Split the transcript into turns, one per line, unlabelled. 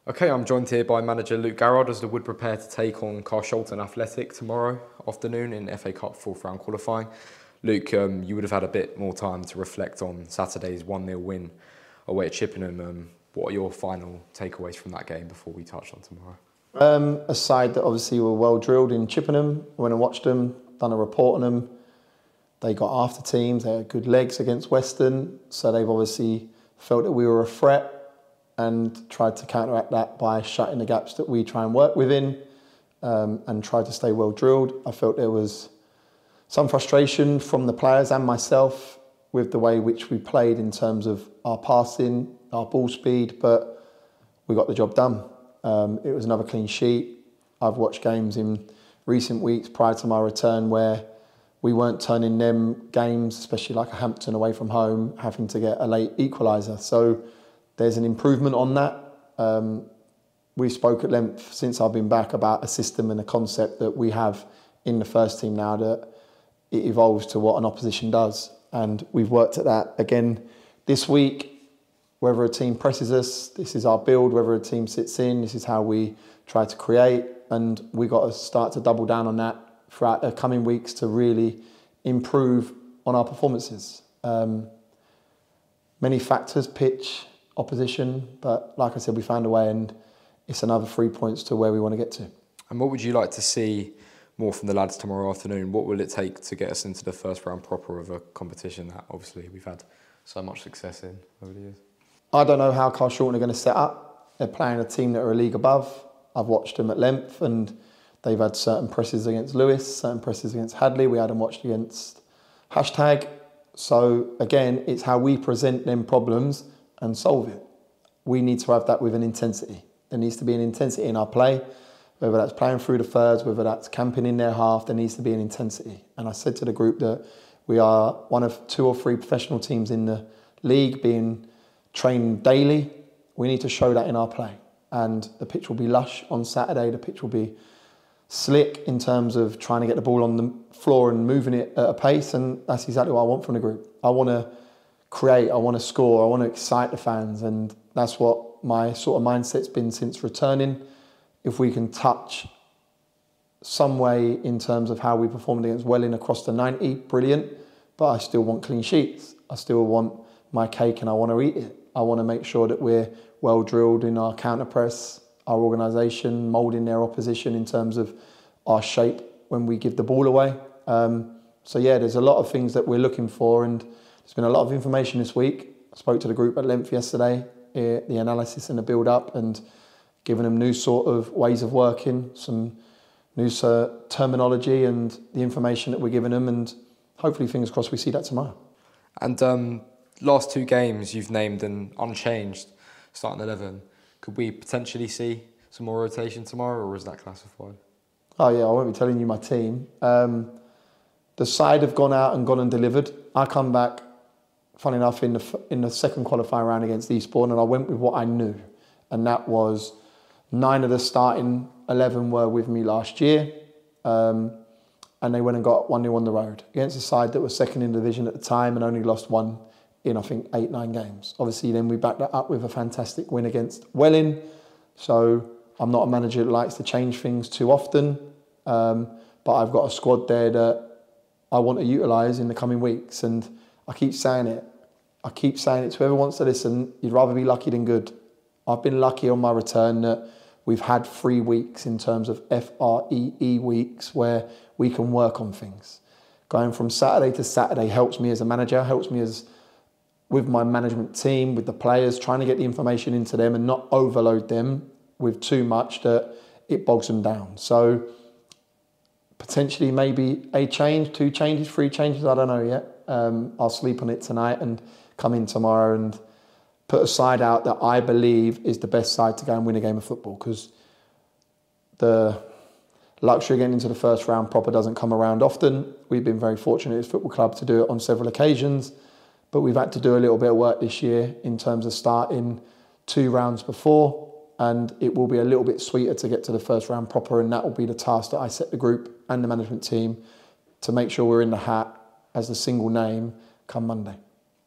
Okay, I'm joined here by manager Luke Garrard as the Wood prepare to take on Carshalton Athletic tomorrow afternoon in FA Cup fourth round qualifying. Luke, you would have had a bit more time to reflect on Saturday's 1-0 win away at Chippenham. What are your final takeaways from that game before we touch on tomorrow?
A side that obviously were well drilled in Chippenham. Went and watched them, done a report on them. They got after teams, they had good legs against Western, so they've obviously felt that we were a threat and tried to counteract that by shutting the gaps that we try and work within, and tried to stay well drilled. I felt there was some frustration from the players and myself with the way which we played in terms of our passing, our ball speed, but we got the job done. It was another clean sheet. I've watched games in recent weeks prior to my return where we weren't turning them games, especially like a Hampton away from home, having to get a late equaliser. So there's an improvement on that. We spoke at length since I've been back about a system and a concept that we have in the first team now that it evolves to what an opposition does. And we've worked at that again this week. Whether a team presses us, this is our build. Whether a team sits in, this is how we try to create. And we got to start to double down on that throughout the coming weeks to really improve on our performances. Many factors, pitch, opposition, but like I said, we found a way and it's another 3 points to where we want to get to.
And what would you like to see more from the lads tomorrow afternoon? What will it take to get us into the first round proper of a competition that obviously we've had so much success in over the years?
I don't know how Carshalton are going to set up. They're playing a team that are a league above. I've watched them at length and they've had certain presses against Lewis, certain presses against Hadley. We had them watched against #. So again, it's how we present them problems and solve it. We need to have that with an intensity. There needs to be an intensity in our play, whether that's playing through the thirds, whether that's camping in their half, there needs to be an intensity. And I said to the group that we are one of 2 or 3 professional teams in the league being trained daily. We need to show that in our play. And the pitch will be lush on Saturday. The pitch will be slick in terms of trying to get the ball on the floor and moving it at a pace. And that's exactly what I want from the group. I want to create, I want to score, I want to excite the fans. And that's what my sort of mindset's been since returning. If we can touch some way in terms of how we performed against Welling across the 90, brilliant. But I still want clean sheets. I still want my cake and I want to eat it. I want to make sure that we're well drilled in our counter press, our organisation, moulding their opposition in terms of our shape when we give the ball away. So yeah, there's a lot of things that we're looking for and there's been a lot of information this week. I spoke to the group at length yesterday, the analysis and the build-up and giving them new sort of ways of working, some new terminology and the information that we're giving them and hopefully, fingers crossed, we see that tomorrow.
And last 2 games you've named an unchanged starting 11. Could we potentially see some more rotation tomorrow or is that classified?
Oh yeah, I won't be telling you my team. The side have gone out and gone and delivered. I come back, funny enough, in the second qualifying round against Eastbourne and I went with what I knew. And that was 9 of the starting 11 were with me last year. And they went and got 1-0 on the road against a side that was second in the division at the time and only lost 1 in, I think, 8-9 games. Obviously, then we backed that up with a fantastic win against Welling. So I'm not a manager that likes to change things too often. But I've got a squad there that I want to utilise in the coming weeks. And I keep saying it. I keep saying it to whoever wants to listen. You'd rather be lucky than good. I've been lucky on my return that we've had 3 weeks in terms of FREE weeks where we can work on things. Going from Saturday to Saturday helps me as a manager, helps me as with my management team, with the players, trying to get the information into them and not overload them with too much that it bogs them down. So potentially maybe a change, 2 changes, 3 changes, I don't know yet. I'll sleep on it tonight and come in tomorrow and put a side out that I believe is the best side to go and win a game of football because the luxury of getting into the first round proper doesn't come around often. We've been very fortunate as a football club to do it on several occasions, but we've had to do a little bit of work this year in terms of starting 2 rounds before, and it will be a little bit sweeter to get to the first round proper, and that will be the task that I set the group and the management team to make sure we're in the hat as the single name come Monday.